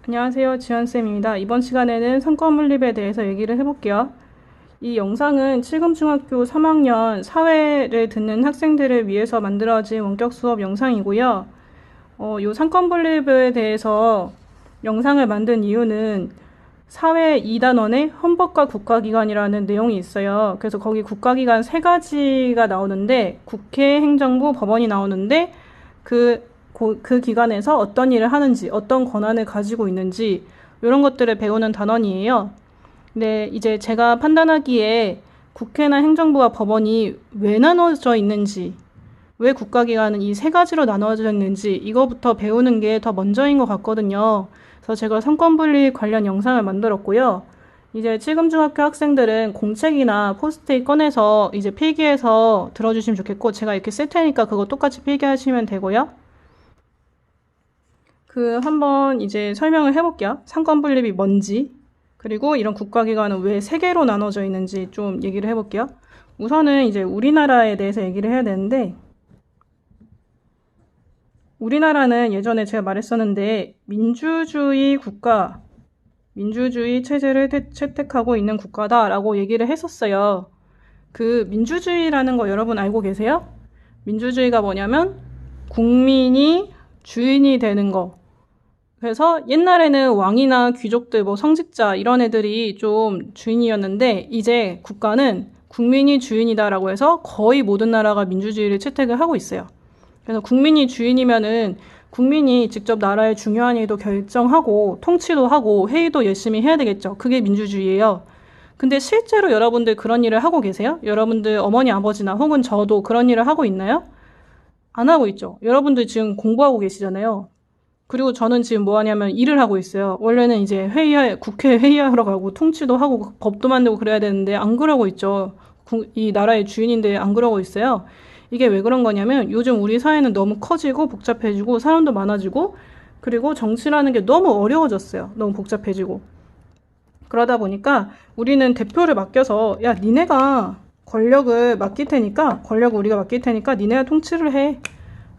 안녕하세요. 지연쌤입니다. 이번 시간에는 상권분립에 대해서 얘기를 해볼게요. 이 영상은 칠금중학교 3학년 사회를 듣는 학생들을 위해서 만들어진 원격 수업 영상이고요. 이 상권분립에 대해서 영상을 만든 이유는 사회 2단원에 헌법과 국가기관이라는 내용이 있어요. 그래서 거기 국가기관 세 가지가 나오는데 국회, 행정부, 법원이 나오는데 그, 그 기관에서 어떤 일을 하는지, 어떤 권한을 가지고 있는지 이런 것들을 배우는 단원이에요. 근데 이제 제가 판단하기에 국회나 행정부와 법원이 왜 나눠져 있는지, 왜 국가기관은 이 세 가지로 나눠져 있는지 이거부터 배우는 게 더 먼저인 것 같거든요. 그래서 제가 성권분립 관련 영상을 만들었고요. 이제 칠금중학교 학생들은 공책이나 포스트잇 꺼내서 이제 필기해서 들어주시면 좋겠고, 제가 이렇게 쓸 테니까 그거 똑같이 필기하시면 되고요. 한번 이제 설명을 해볼게요. 상권분립이 뭔지, 그리고 이런 국가기관은 왜 세 개로 나눠져 있는지 좀 얘기를 해볼게요. 우선은 이제 우리나라에 대해서 얘기를 해야 되는데, 우리나라는 예전에 제가 말했었는데, 민주주의 국가, 민주주의 체제를 채택하고 있는 국가다라고 얘기를 했었어요. 그 민주주의라는 거 여러분 알고 계세요? 민주주의가 뭐냐면, 국민이 주인이 되는 거. 그래서 옛날에는 왕이나 귀족들, 뭐 성직자 이런 애들이 좀 주인이었는데 이제 국가는 국민이 주인이다라고 해서 거의 모든 나라가 민주주의를 채택을 하고 있어요. 그래서 국민이 주인이면은 국민이 직접 나라의 중요한 일도 결정하고 통치도 하고 회의도 열심히 해야 되겠죠. 그게 민주주의예요. 근데 실제로 여러분들 그런 일을 하고 계세요? 여러분들 어머니, 아버지나 혹은 저도 그런 일을 하고 있나요? 안 하고 있죠. 여러분들 지금 공부하고 계시잖아요. 그리고 저는 지금 뭐 하냐면 일을 하고 있어요. 원래는 이제 국회 회의하러 가고 통치도 하고 법도 만들고 그래야 되는데 안 그러고 있죠. 이 나라의 주인인데 안 그러고 있어요. 이게 왜 그런 거냐면 요즘 우리 사회는 너무 커지고 복잡해지고 사람도 많아지고 그리고 정치라는 게 너무 어려워졌어요. 너무 복잡해지고. 그러다 보니까 우리는 대표를 맡겨서 야, 니네가 권력을 맡길 테니까 권력을 우리가 맡길 테니까 니네가 통치를 해.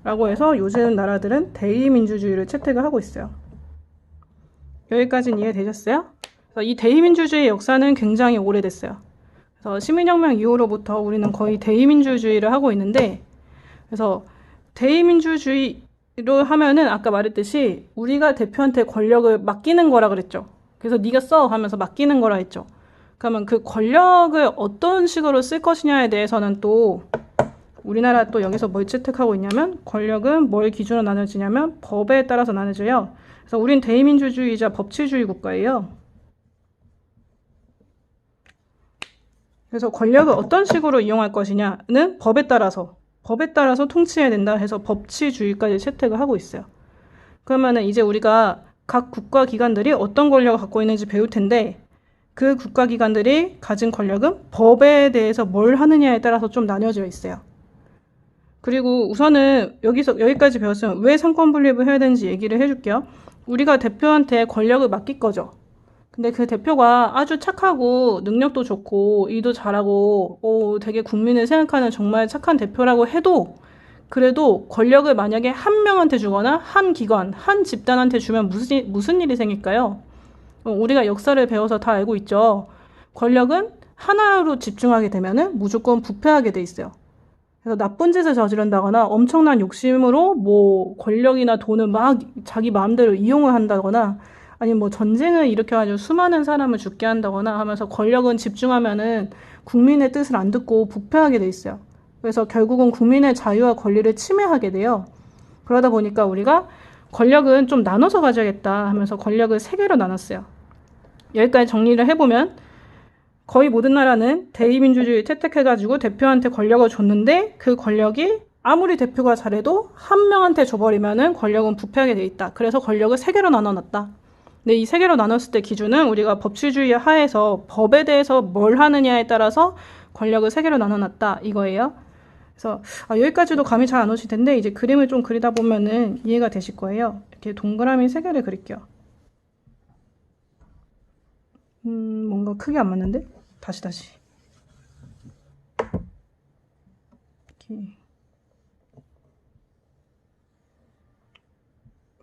라고 해서 요즘 나라들은 대의민주주의를 채택을 하고 있어요. 여기까지는 이해되셨어요? 그래서 이 대의민주주의의 역사는 굉장히 오래됐어요. 그래서 시민혁명 이후로부터 우리는 거의 대의민주주의를 하고 있는데, 그래서 대의민주주의로 하면은 아까 말했듯이 우리가 대표한테 권력을 맡기는 거라 그랬죠. 그래서 네가 써 하면서 맡기는 거라 했죠. 그러면 그 권력을 어떤 식으로 쓸 것이냐에 대해서는 또 우리나라 또 여기서 뭘 채택하고 있냐면 권력은 뭘 기준으로 나눠지냐면 법에 따라서 나눠져요. 그래서 우린 대의민주주의자 법치주의 국가예요. 그래서 권력을 어떤 식으로 이용할 것이냐는 법에 따라서 통치해야 된다 해서 법치주의까지 채택을 하고 있어요. 그러면은 이제 우리가 각 국가기관들이 어떤 권력을 갖고 있는지 배울 텐데 그 국가기관들이 가진 권력은 법에 대해서 뭘 하느냐에 따라서 좀 나뉘어져 있어요. 그리고 우선은 여기까지 배웠으면 왜 상권 분립을 해야 되는지 얘기를 해줄게요. 우리가 대표한테 권력을 맡길 거죠. 근데 그 대표가 아주 착하고 능력도 좋고 일도 잘하고 되게 국민을 생각하는 정말 착한 대표라고 해도 그래도 권력을 만약에 한 명한테 주거나 한 기관, 한 집단한테 주면 무슨 일이 생길까요? 우리가 역사를 배워서 다 알고 있죠. 권력은 하나로 집중하게 되면은 무조건 부패하게 돼 있어요. 그래서 나쁜 짓을 저지른다거나 엄청난 욕심으로 뭐 권력이나 돈을 막 자기 마음대로 이용을 한다거나 아니면 뭐 전쟁을 일으켜가지고 수많은 사람을 죽게 한다거나 하면서 권력은 집중하면은 국민의 뜻을 안 듣고 부패하게 돼 있어요. 그래서 결국은 국민의 자유와 권리를 침해하게 돼요. 그러다 보니까 우리가 권력은 좀 나눠서 가져야겠다 하면서 권력을 세 개로 나눴어요. 여기까지 정리를 해보면 거의 모든 나라는 대의민주주의 채택해가지고 대표한테 권력을 줬는데 그 권력이 아무리 대표가 잘해도 한 명한테 줘버리면은 권력은 부패하게 돼 있다. 그래서 권력을 세 개로 나눠놨다. 근데 이 세 개로 나눴을 때 기준은 우리가 법치주의 하에서 법에 대해서 뭘 하느냐에 따라서 권력을 세 개로 나눠놨다. 이거예요. 그래서 여기까지도 감이 잘 안 오실 텐데 이제 그림을 좀 그리다 보면은 이해가 되실 거예요. 이렇게 동그라미 세 개를 그릴게요. 뭔가 크게 안 맞는데? 다시. 이렇게.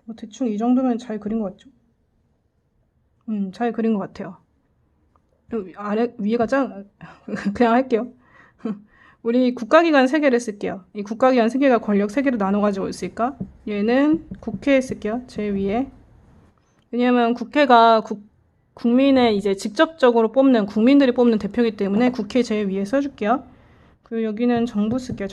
뭐 대충 이 정도면 잘 그린 것 같죠? 잘 그린 것 같아요. 위에가 그냥 할게요. 우리 국가기관 3개를 쓸게요. 이 국가기관 3개가 권력 3개로 나눠가지고 있을까? 얘는 국회에 쓸게요. 제일 위에. 왜냐면 국회가 국민의 이제 직접적으로 뽑는, 국민들이 뽑는 대표이기 때문에 국회 제일 위에 써줄게요. 그리고 여기는 정부 쓸게요.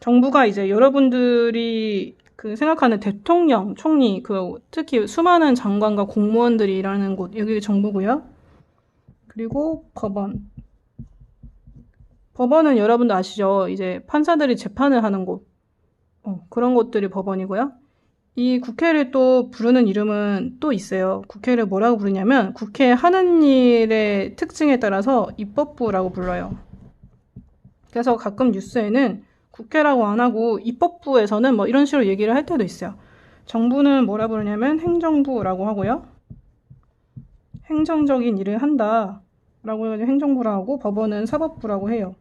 정부가 이제 여러분들이 생각하는 대통령, 총리, 특히 수많은 장관과 공무원들이 일하는 곳, 여기 정부고요. 그리고 법원은 여러분도 아시죠? 이제 판사들이 재판을 하는 곳, 그런 곳들이 법원이고요. 이 국회를 또 부르는 이름은 또 있어요. 국회를 뭐라고 부르냐면 국회 하는 일의 특징에 따라서 입법부라고 불러요. 그래서 가끔 뉴스에는 국회라고 안 하고 입법부에서는 뭐 이런 식으로 얘기를 할 때도 있어요. 정부는 뭐라 부르냐면 행정부라고 하고요. 행정적인 일을 한다 라고 해가지고 행정부라고 하고, 법원은 사법부라고 해요.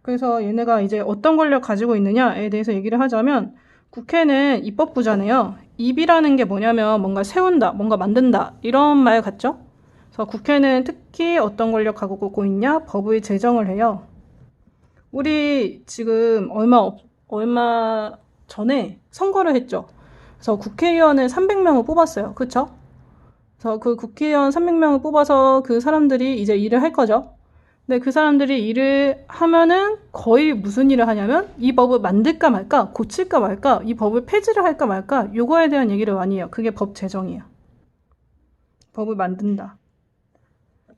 그래서 얘네가 이제 어떤 권력 가지고 있느냐에 대해서 얘기를 하자면, 국회는 입법부잖아요. 입이라는 게 뭐냐면 뭔가 세운다, 뭔가 만든다, 이런 말 같죠? 그래서 국회는 특히 어떤 권력 가지고 있냐? 법의 제정을 해요. 우리 지금 얼마 전에 선거를 했죠. 그래서 국회의원을 300명을 뽑았어요. 그쵸? 그래서 그 국회의원 300명을 뽑아서 그 사람들이 이제 일을 할 거죠. 근데 그 사람들이 일을 하면은 거의 무슨 일을 하냐면 이 법을 만들까 말까, 고칠까 말까, 이 법을 폐지를 할까 말까, 요거에 대한 얘기를 많이 해요. 그게 법 제정이에요. 법을 만든다.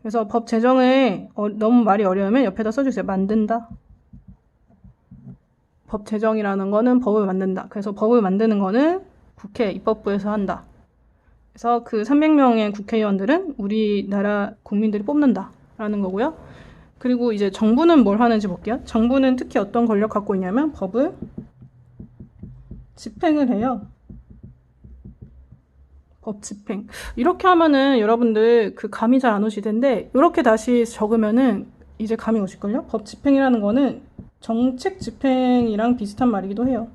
그래서 법 제정에 너무 말이 어려우면 옆에다 써주세요. 만든다. 법 제정이라는 거는 법을 만든다. 그래서 법을 만드는 거는 국회 입법부에서 한다. 그래서 그 300명의 국회의원들은 우리나라 국민들이 뽑는다라는 거고요. 그리고 이제 정부는 뭘 하는지 볼게요. 정부는 특히 어떤 권력 갖고 있냐면 법을 집행을 해요. 법 집행. 이렇게 하면은 여러분들 감이 잘 안 오실 텐데, 이렇게 다시 적으면은 이제 감이 오실걸요? 법 집행이라는 거는 정책 집행이랑 비슷한 말이기도 해요.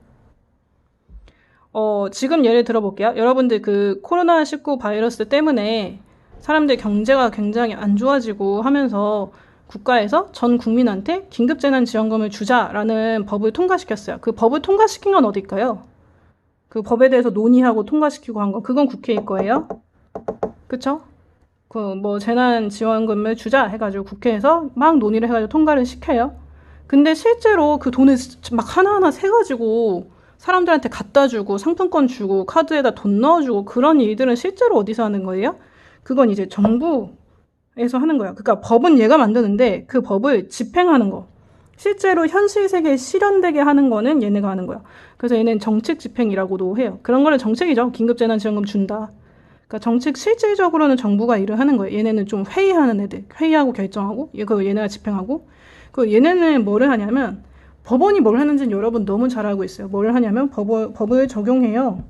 지금 예를 들어볼게요. 여러분들 코로나19 바이러스 때문에 사람들 경제가 굉장히 안 좋아지고 하면서 국가에서 전 국민한테 긴급재난지원금을 주자라는 법을 통과시켰어요. 그 법을 통과시킨 건 어딜까요? 그 법에 대해서 논의하고 통과시키고 한 거, 그건 국회일 거예요. 그쵸? 재난지원금을 주자 해가지고 국회에서 막 논의를 해가지고 통과를 시켜요. 근데 실제로 그 돈을 막 하나하나 세가지고 사람들한테 갖다 주고 상품권 주고 카드에다 돈 넣어주고 그런 일들은 실제로 어디서 하는 거예요? 그건 이제 정부에서 하는 거예요. 그러니까 법은 얘가 만드는데 그 법을 집행하는 거. 실제로 현실 세계에 실현되게 하는 거는 얘네가 하는 거야. 그래서 얘는 정책 집행이라고도 해요. 그런 거는 정책이죠. 긴급재난지원금 준다. 그러니까 정책 실질적으로는 정부가 일을 하는 거예요. 얘네는 좀 회의하는 애들. 회의하고 결정하고 얘네가 집행하고. 얘네는 뭐를 하냐면 법원이 뭘 하는지는 여러분 너무 잘 알고 있어요. 뭘 하냐면 법을 적용해요.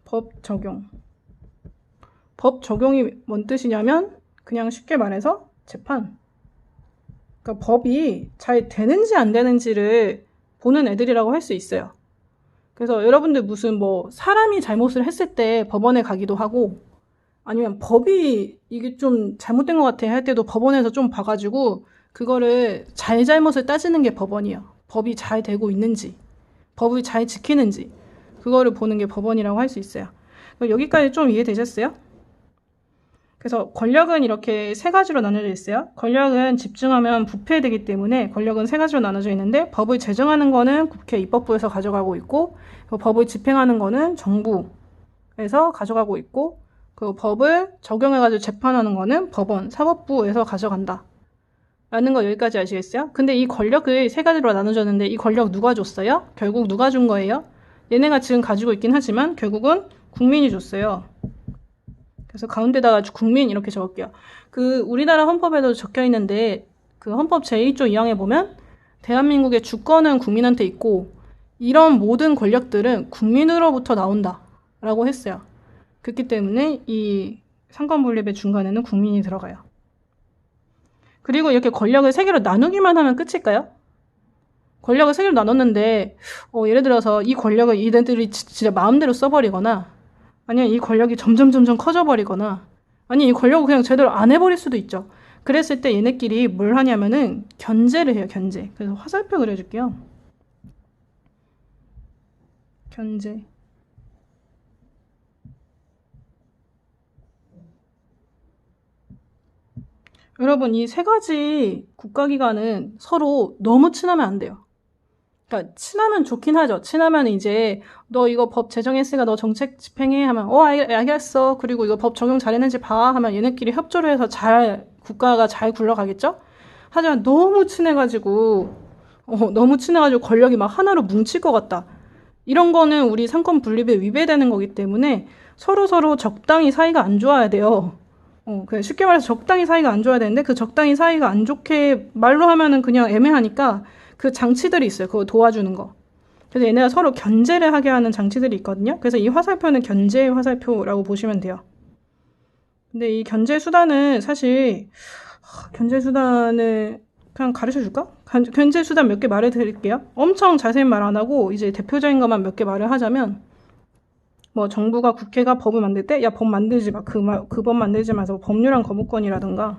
법 적용. 법 적용이 뭔 뜻이냐면 그냥 쉽게 말해서 재판. 그러니까 법이 잘 되는지 안 되는지를 보는 애들이라고 할 수 있어요. 그래서 여러분들 무슨 사람이 잘못을 했을 때 법원에 가기도 하고, 아니면 법이 이게 좀 잘못된 것 같아 할 때도 법원에서 좀 봐가지고 그거를 잘못을 따지는 게 법원이에요. 법이 잘 되고 있는지, 법을 잘 지키는지, 그거를 보는 게 법원이라고 할 수 있어요. 여기까지 좀 이해되셨어요? 그래서 권력은 이렇게 3가지로 나눠져 있어요. 권력은 집중하면 부패되기 때문에 권력은 3가지로 나눠져 있는데, 법을 제정하는 거는 국회 입법부에서 가져가고 있고, 법을 집행하는 거는 정부에서 가져가고 있고, 그 법을 적용해가지고 재판하는 거는 법원, 사법부에서 가져간다. 라는 거 여기까지 아시겠어요? 근데 이 권력을 3가지로 나눠졌는데 이 권력 누가 줬어요? 결국 누가 준 거예요? 얘네가 지금 가지고 있긴 하지만 결국은 국민이 줬어요. 그래서 가운데다가 국민 이렇게 적을게요. 우리나라 헌법에도 적혀 있는데 헌법 제1조 2항에 보면 대한민국의 주권은 국민한테 있고 이런 모든 권력들은 국민으로부터 나온다 라고 했어요. 그렇기 때문에 이 상권분립의 중간에는 국민이 들어가요. 그리고 이렇게 권력을 3개로 나누기만 하면 끝일까요? 권력을 세 개로 나눴는데 예를 들어서 이 권력을 얘네들이 진짜 마음대로 써버리거나 아니면 이 권력이 점점 커져버리거나 아니 이 권력을 그냥 제대로 안 해버릴 수도 있죠. 그랬을 때 얘네끼리 뭘 하냐면은 견제를 해요. 견제. 그래서 화살표 그려줄게요. 견제. 여러분 이 세 가지 국가기관은 서로 너무 친하면 안 돼요. 그러니까 친하면 좋긴 하죠. 친하면 이제 너 이거 법 제정했으니까 너 정책 집행해 하면 알겠어. 그리고 이거 법 적용 잘했는지 봐 하면 얘네끼리 협조를 해서 국가가 잘 굴러가겠죠. 하지만 너무 친해가지고 권력이 막 하나로 뭉칠 것 같다. 이런 거는 우리 상권 분립에 위배되는 거기 때문에 서로 적당히 사이가 안 좋아야 돼요. 그냥 쉽게 말해서 적당히 사이가 안 좋아야 되는데 그 적당히 사이가 안 좋게 말로 하면은 그냥 애매하니까 그 장치들이 있어요. 그거 도와주는 거. 그래서 얘네가 서로 견제를 하게 하는 장치들이 있거든요. 그래서 이 화살표는 견제의 화살표라고 보시면 돼요. 근데 이 견제 수단은 사실 견제 수단을 그냥 가르쳐 줄까? 견제 수단 몇 개 말해 드릴게요. 엄청 자세히 말 안 하고 이제 대표적인 것만 몇 개 말을 하자면 뭐 정부가 국회가 법을 만들 때 야 법 만들지 마. 그 법 만들지 마서 법률안 거부권이라든가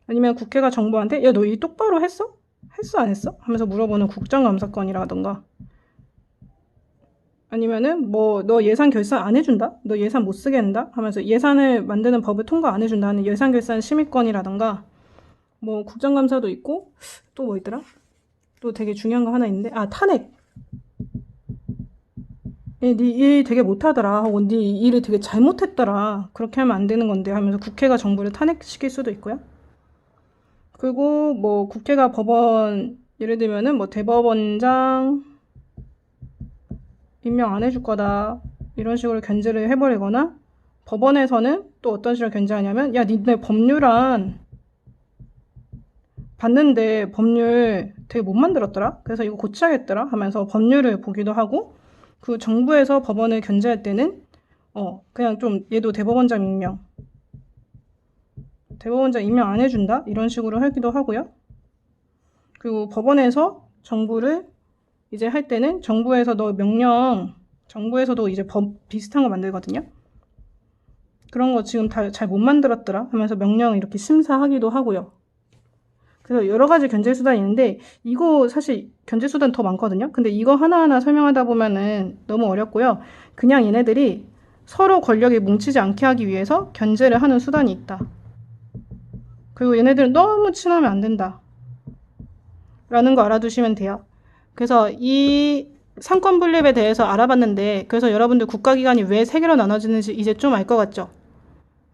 아니면 국회가 정부한테 야 너 이 똑바로 했어? 했어 안 했어? 하면서 물어보는 국정감사권이라든가 아니면은 뭐 너 예산 결산 안 해준다? 너 예산 못 쓰게 한다? 하면서 예산을 만드는 법을 통과 안 해준다는 예산 결산 심의권이라든가 뭐 국정감사도 있고 또 뭐 있더라? 또 되게 중요한 거 하나 있는데 탄핵. 네 일 되게 못하더라. 하고 네 일을 되게 잘못했더라. 그렇게 하면 안 되는 건데 하면서 국회가 정부를 탄핵시킬 수도 있고요. 그리고 뭐 국회가 법원 예를 들면은 뭐 대법원장 임명 안 해줄 거다 이런 식으로 견제를 해버리거나 법원에서는 또 어떤 식으로 견제하냐면 야 니네 법률안 봤는데 법률 되게 못 만들었더라 그래서 이거 고쳐야겠더라 하면서 법률을 보기도 하고 그 정부에서 법원을 견제할 때는 그냥 좀 얘도 대법원장 임명 안 해준다 이런 식으로 하기도 하고요. 그리고 법원에서 정부를 이제 할 때는 정부에서도 정부에서도 이제 법 비슷한 거 만들거든요. 그런 거 지금 다 잘 못 만들었더라 하면서 명령 이렇게 심사하기도 하고요. 그래서 여러 가지 견제 수단이 있는데 이거 사실 견제 수단 더 많거든요. 근데 이거 하나하나 설명하다 보면은 너무 어렵고요. 그냥 얘네들이 서로 권력이 뭉치지 않게 하기 위해서 견제를 하는 수단이 있다. 그리고 얘네들은 너무 친하면 안 된다. 라는 거 알아두시면 돼요. 그래서 이 상권 분립에 대해서 알아봤는데 그래서 여러분들 국가기관이 왜 세 개로 나눠지는지 이제 좀 알 것 같죠?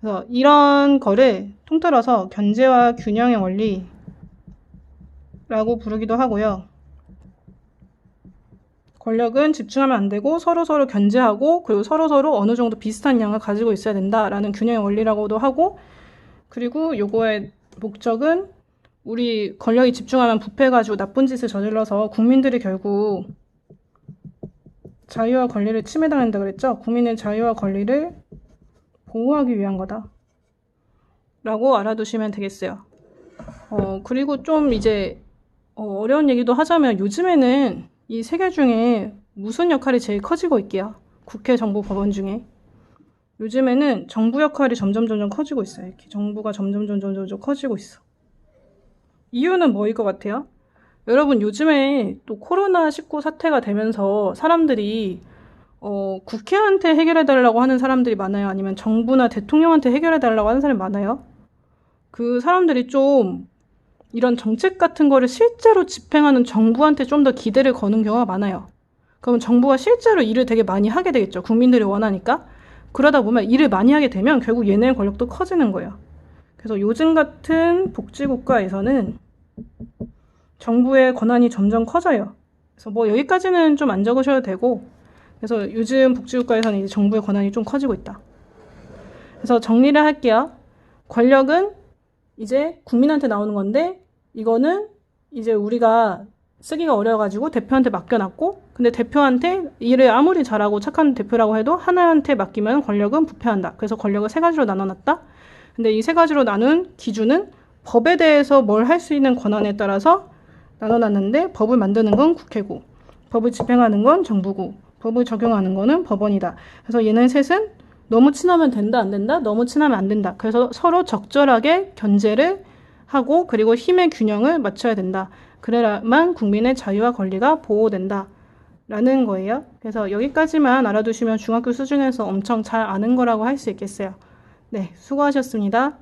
그래서 이런 거를 통틀어서 견제와 균형의 원리라고 부르기도 하고요. 권력은 집중하면 안 되고 서로 견제하고 그리고 서로 어느 정도 비슷한 양을 가지고 있어야 된다라는 균형의 원리라고도 하고 그리고 요거의 목적은 우리 권력이 집중하면 부패가지고 나쁜 짓을 저질러서 국민들이 결국 자유와 권리를 침해당한다 그랬죠? 국민의 자유와 권리를 보호하기 위한 거다. 라고 알아두시면 되겠어요. 그리고 좀 이제 어려운 얘기도 하자면 요즘에는 이 세 개 중에 무슨 역할이 제일 커지고 있게요? 국회, 정부, 법원 중에. 요즘에는 정부 역할이 점점 커지고 있어요. 이렇게 정부가 점점 커지고 있어. 이유는 뭐일 것 같아요? 여러분 요즘에 또 코로나19 사태가 되면서 사람들이 국회한테 해결해달라고 하는 사람들이 많아요? 아니면 정부나 대통령한테 해결해달라고 하는 사람이 많아요? 그 사람들이 좀 이런 정책 같은 거를 실제로 집행하는 정부한테 좀 더 기대를 거는 경우가 많아요. 그럼 정부가 실제로 일을 되게 많이 하게 되겠죠. 국민들이 원하니까. 그러다 보면 일을 많이 하게 되면 결국 얘네의 권력도 커지는 거예요. 그래서 요즘 같은 복지국가에서는 정부의 권한이 점점 커져요. 그래서 뭐 여기까지는 좀 안 적으셔도 되고 그래서 요즘 복지국가에서는 이제 정부의 권한이 좀 커지고 있다. 그래서 정리를 할게요. 권력은 이제 국민한테 나오는 건데 이거는 이제 우리가 쓰기가 어려워가지고 대표한테 맡겨놨고 근데 대표한테 일을 아무리 잘하고 착한 대표라고 해도 하나한테 맡기면 권력은 부패한다. 그래서 권력을 세 가지로 나눠놨다. 근데 이 세 가지로 나눈 기준은 법에 대해서 뭘 할 수 있는 권한에 따라서 나눠놨는데 법을 만드는 건 국회고 법을 집행하는 건 정부고 법을 적용하는 거는 법원이다. 그래서 얘는 셋은 너무 친하면 된다, 안 된다? 너무 친하면 안 된다. 그래서 서로 적절하게 견제를 하고 그리고 힘의 균형을 맞춰야 된다. 그래야만 국민의 자유와 권리가 보호된다. 라는 거예요. 그래서 여기까지만 알아두시면 중학교 수준에서 엄청 잘 아는 거라고 할 수 있겠어요. 네, 수고하셨습니다.